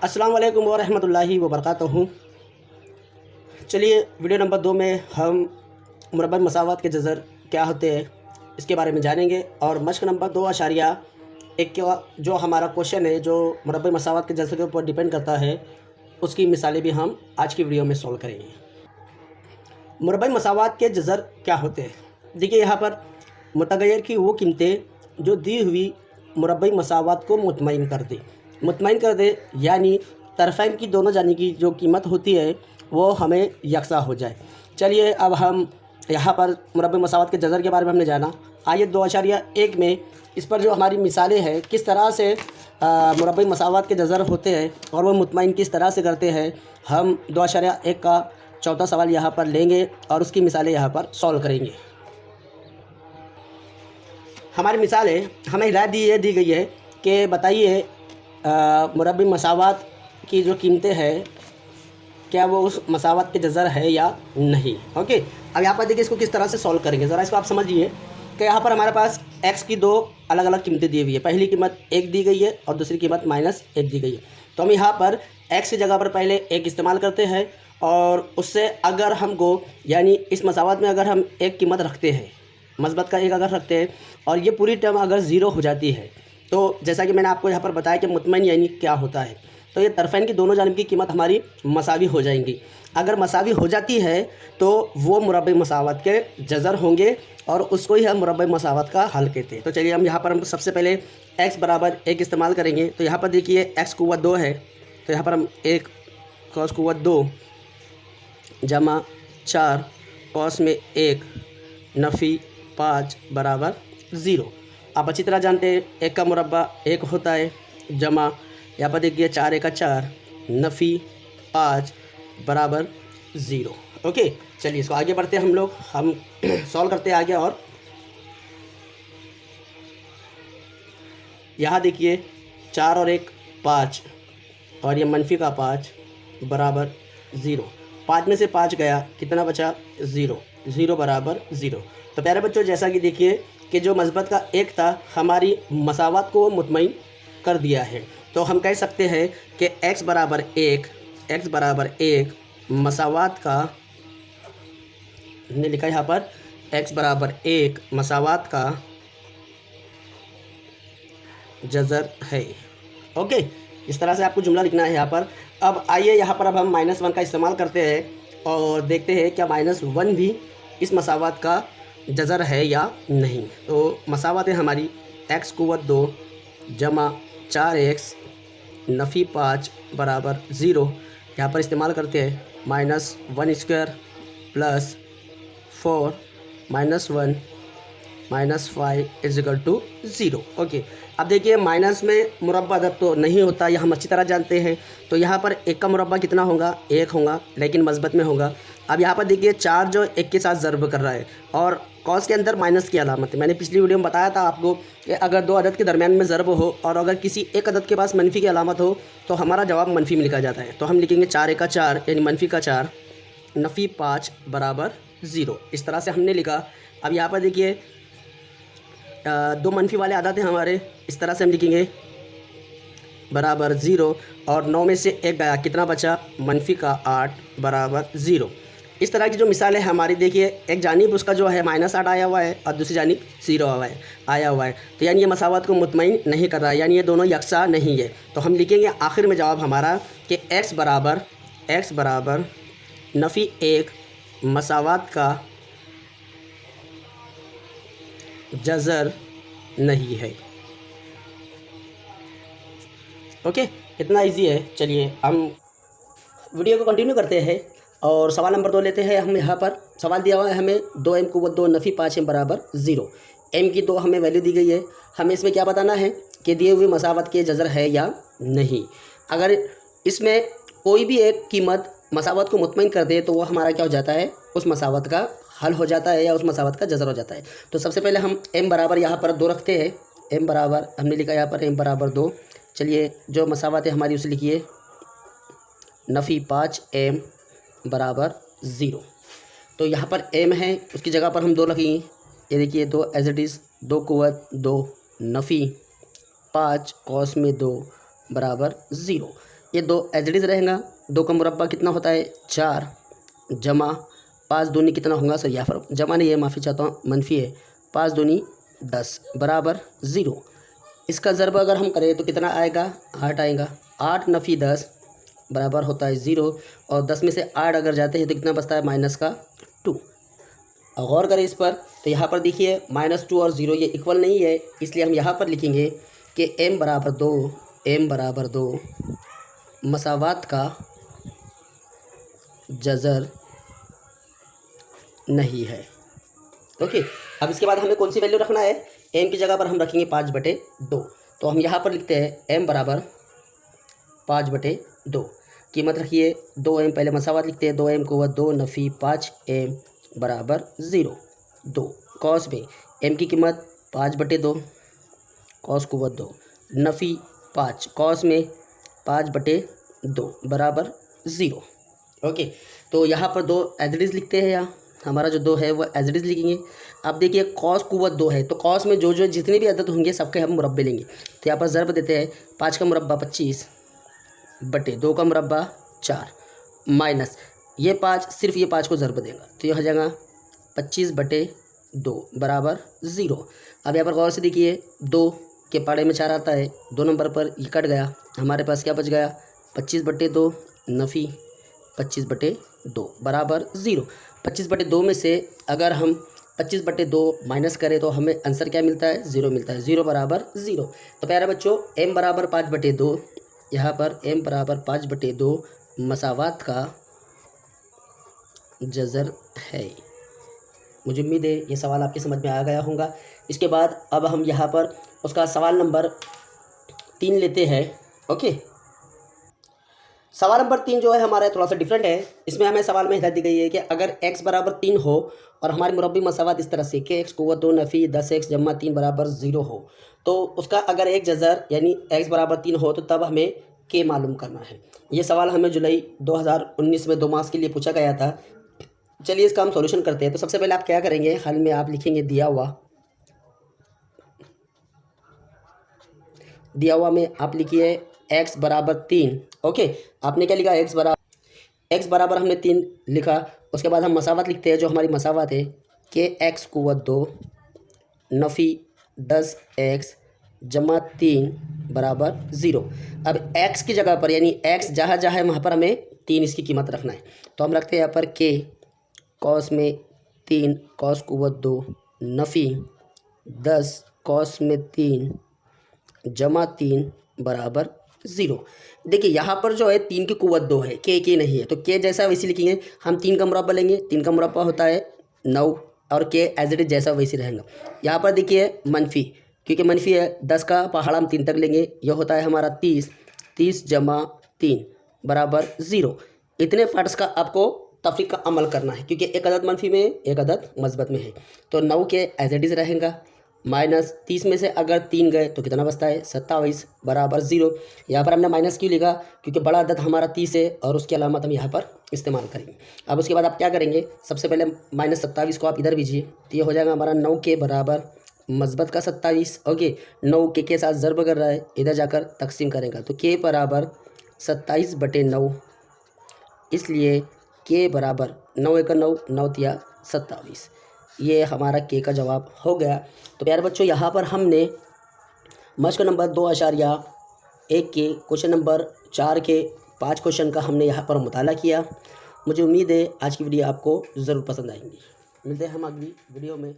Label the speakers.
Speaker 1: अस्सलाम वालेकुम वरहमतुल्लाहि वबरकातुहू। चलिए वीडियो नंबर 2 में हम मुरब्बा मसावत के जज़र क्या होते हैं इसके बारे में जानेंगे और मश्क नंबर 2.1 का जो हमारा क्वेश्चन है जो मुरब्बा मसावत के जज़र के ऊपर डिपेंड करता है उसकी मिसालें भी हम आज की वीडियो में सॉल्व करेंगे। मुरब्बा मसावत के जज़र क्या होते हैं? देखिए यहाँ पर मुतग़य्यर की वो कीमतें जो दी हुई मुरब्बा मसावत को मुतमईन कर दे यानी तरफ़ैन की दोनों जानिब की जो कीमत होती है वो हमें यकसा हो जाए। चलिए अब हम यहाँ पर मुरब्बा मसावत के जज़र के बारे में हमने जाना। आयत 2.1 में इस पर जो हमारी मिसालें हैं किस तरह से मुरब्बा मसावत के जज़र होते हैं और वो मुतमईन किस तरह से करते हैं, हम 2.1 का चौथा सवाल यहाँ पर लेंगे और उसकी मिसालें यहाँ पर सॉल्व करेंगे। हमारी मिसालें हमें हिदायत दी गई है कि बताइए मुरब्बा मसावत की जो कीमतें हैं क्या वो उस मसावत के जज़र है या नहीं। ओके, अब यहाँ पर देखिए इसको किस तरह से सॉल्व करेंगे, ज़रा इसको आप समझिए कि यहाँ पर हमारे पास x की दो अलग अलग कीमतें दी हुई है। पहली कीमत 1 दी गई है और दूसरी कीमत -1 दी गई है। तो हम यहाँ पर x की जगह पर पहले 1 इस्तेमाल करते हैं और उससे अगर हमको यानी इस मसावत में अगर हम एक कीमत रखते हैं, मस्बत का 1 अगर रखते हैं और ये पूरी टर्म अगर 0 हो जाती है तो जैसा कि मैंने आपको यहाँ पर बताया कि मुतमईन यानी क्या होता है, तो ये तरफ़ैन की दोनों जानिब की कीमत हमारी मसावी हो जाएंगी। अगर मसावी हो जाती है तो वो मुरब्बा मसावत के जज़र होंगे और उसको ही हम मुरब्बा मसावत का हल कहते हैं। तो चलिए हम यहाँ पर हम सबसे पहले x बराबर 1 इस्तेमाल करेंगे। तो यहाँ पर देखिए x कुव्वत 2 है, तो यहाँ पर हम 1 कॉस कुव्वत 2 जमा 4 कॉस में 1 नफ़ी 5 बराबर 0। आप अच्छी तरह जानते हैं 1 का मुरब्बा 1 होता है, जमा यहाँ पर देखिए 4 1 4 नफ़ी 5 बराबर 0। ओके, चलिए इसको आगे बढ़ते हैं हम सॉल्व करते हैं आगे। और यहाँ देखिए 4 और 1 5 और ये मनफी का 5 बराबर 0। 5 में से 5 गया, कितना बचा 0, 0 बराबर 0। तो प्यारे बच्चों जैसा कि देखिए कि जो मस्बत का 1 था हमारी मसावत को मुतमईन कर दिया है। तो हम कह सकते हैं कि x बराबर 1 मसावत का, हमने लिखा यहाँ पर x बराबर 1 मसावत का जज़र है। ओके, इस तरह से आपको जुमला लिखना है यहाँ पर। अब आइए यहाँ पर अब हम -1 का इस्तेमाल करते हैं और देखते हैं क्या -1 भी इस मसावत का जज़र है या नहीं। तो मसावत है हमारी x कुव्वत 2 जमा 4x नफ़ी 5 बराबर 0। यहाँ पर इस्तेमाल करते हैं -1² प्लस 4 -1 -5 = 0। ओके, अब देखिए माइनस में मुरब्बा अदद तो नहीं होता, यह हम अच्छी तरह जानते हैं। तो यहाँ पर 1 का मुरब्बा कितना होगा, 1 होगा, लेकिन मस्बत में होगा। अब यहाँ पर देखिए 4 जो 1 के साथ ज़र्ब कर रहा है और कॉस के अंदर माइनस की अलामत है। मैंने पिछली वीडियो में बताया था आपको कि अगर दो अदद के दरमियान में ज़र्ब हो और अगर किसी एक अदद के पास मनफी की अलामत हो तो हमारा जवाब मनफी में लिखा जाता है। तो हम लिखेंगे 4 1 4 यानी मनफी का 4 नफ़ी 5 बराबर 0। इस तरह से हमने लिखा। अब यहाँ पर देखिए 2 मनफी वाले अदद हैं हमारे, इस तरह से हम लिखेंगे बराबर 0 और 9 में से 1 गया, कितना बचा मनफी का 8 बराबर 0। इस तरह की जो मिसाल है हमारी देखिए एक जानिब उसका जो है -8 आया हुआ है और दूसरी जानिब 0 आया हुआ है। तो यानी ये मसावत को मुतमईन नहीं कर रहा है, यानी ये दोनों यकसा नहीं है। तो हम लिखेंगे आखिर में जवाब हमारा कि x बराबर नफ़ी 1 मसावत का जज़र नहीं है। ओके, इतना इजी है। चलिए हम वीडियो को कंटिन्यू करते हैं और सवाल नंबर 2 लेते हैं। हम यहाँ पर सवाल दिया हुआ है हमें 2m कुव्वत 2 नफ़ी 5m बराबर 0। m की 2 हमें वैल्यू दी गई है, हमें इसमें क्या बताना है कि दिए हुए मसावत के जज़र है या नहीं। अगर इसमें कोई भी एक कीमत मसावत को मुतमईन कर दे तो वो हमारा क्या हो जाता है, उस मसावत का हल हो जाता है या उस मसावत का जज़र हो जाता है। तो सबसे पहले हम m बराबर यहाँ पर 2 रखते हैं। m बराबर हमने लिखा यहाँ पर m बराबर 2। चलिए जो मसावत है हमारी उसे लिखिए नफ़ी 5m बराबर 0। तो यहाँ पर m है, उसकी जगह पर हम 2 रखेंगे। ये देखिए 2 एज इट इज़ 2 कुव्वत 2 नफ़ी 5 कॉस में 2 बराबर 0। ये 2 एज इट इज़ रहेगा। 2 का मुरब्बा कितना होता है 4 जमा 5 दूनी कितना होगा सर, यहाँ पर जमा नहीं है, माफ़ी चाहता हूँ, मनफी है। 5 दूनी 10 बराबर 0। इसका ज़रब अगर हम करें तो कितना आएगा 8 आएगा। 8 नफ़ी 10 बराबर होता है 0। और 10 में से 8 अगर जाते हैं तो कितना बचता है -2। गौर करें इस पर, तो यहाँ पर देखिए -2 और 0 ये इक्वल नहीं है, इसलिए हम यहाँ पर लिखेंगे कि m बराबर 2 मसावात का जज़र नहीं है। ओके, अब इसके बाद हमें कौन सी वैल्यू रखना है, m की जगह पर हम रखेंगे 5/2। तो हम यहाँ पर लिखते हैं m बराबर 5/2। कीमत रखिए 2m, पहले मसावात लिखते हैं 2m को 2 नफ़ी 5m बराबर 0। 2 कॉस में m की कीमत 5/2, कॉस को 2 नफ़ी 5 कॉस में 5/2 बराबर 0। ओके, तो यहाँ पर 2 एज इट इज़ लिखते हैं, यहाँ हमारा जो 2 है वो एज इट इज़ लिखेंगे। अब देखिए कॉस कुव्वत 2 है, तो कॉस में जो जितनी भी अदद होंगे सबके हम मुरब्बे लेंगे। तो यहाँ पर ज़रब देते हैं 5 का मुरब्बा 25 बटे 2 का मुरब्बा 4 माइनस ये 5, सिर्फ ये 5 को ज़रब देगा तो ये हो जाएगा 25/2 बराबर 0। अब यहाँ पर गौर से देखिए 2 के पाड़े में 4 आता है, 2 नंबर पर ये कट गया, हमारे पास क्या बच गया 25/2 नफ़ी 25/2 बराबर 0। 25/2 में से अगर हम 25/2 माइनस करें तो हमें आंसर क्या मिलता है 0 मिलता है, 0 बराबर 0। तो प्यारे बच्चों m बराबर 5/2, यहाँ पर m बराबर 5/2 मसावात का जज़र है। मुझे उम्मीद है ये सवाल आपके समझ में आ गया होगा। इसके बाद अब हम यहाँ पर उसका सवाल नंबर 3 लेते हैं। ओके, सवाल नंबर 3 जो है हमारा थोड़ा सा डिफरेंट है। इसमें हमें सवाल में हिदायत दी गई है कि अगर x बराबर 3 हो और हमारी मुरब्बी मसावात इस तरह से कि x को 2 नफ़ी 10x जमा 3 बराबर 0 हो, तो उसका अगर एक जज़र यानी x बराबर 3 हो तो तब हमें k मालूम करना है। ये सवाल हमें जुलाई 2019 में 2 मार्क्स के लिए पूछा गया था। चलिए इसका हम सॉल्यूशन करते हैं। तो सबसे पहले आप क्या करेंगे, हल में आप लिखेंगे दिया हुआ में आप लिखिए x बराबर 3। ओके, आपने क्या लिखा x बराबर हमने 3 लिखा। उसके बाद हम मसावत लिखते हैं, जो हमारी मसावत है कि x को 2 नफ़ी 10x जमा 3 बराबर 0। अब x की जगह पर यानी x जहाँ जहाँ है वहाँ पर हमें 3 इसकी कीमत रखना है। तो हम रखते हैं यहाँ पर k कॉस में 3 कॉस को 2 नफ़ी 10 कॉस में 3 जमा 3 बराबर 0। देखिए यहाँ पर जो है 3 की कुव्वत 2 है, के नहीं है, तो के जैसा वैसे लिखेंगे। हम 3 का मुरब्बा लेंगे, 3 का मुरब्बा होता है 9 और के एज इट इज जैसा वैसे रहेगा। यहाँ पर देखिए मनफी, क्योंकि मनफी है 10 का पहाड़ा हम 3 तक लेंगे, यह होता है हमारा 30 जमा 3 बराबर 0। इतने पार्ट्स का आपको तफरीक का अमल करना है, क्योंकि एक अदद मनफी में एक अदद मस्बत में है। तो 9 के एज इट इज रहेगा, माइनस 30 में से अगर 3 गए तो कितना बचता है 27 बराबर 0। यहाँ पर हमने माइनस क्यों लिखा, क्योंकि बड़ा अदद हमारा 30 है और उसकी अलामत हम यहाँ पर इस्तेमाल करेंगे। अब उसके बाद आप क्या करेंगे, सबसे पहले -27 को आप इधर भेजिए, तो ये हो जाएगा हमारा 9 के बराबर मस्बत का 27। ओके, 9 के साथ ज़रब कर रहा है, इधर जाकर तकसीम करेगा तो के बराबर 27/9, इसलिए के बराबर 9 × 9 9 × 27। ये हमारा के का जवाब हो गया। तो प्यारे बच्चों यहाँ पर हमने मश्क नंबर 2.1 के क्वेश्चन नंबर 4 के 5 क्वेश्चन का हमने यहाँ पर मुताला किया। मुझे उम्मीद है आज की वीडियो आपको ज़रूर पसंद आएंगी। मिलते हैं हम अगली वीडियो में।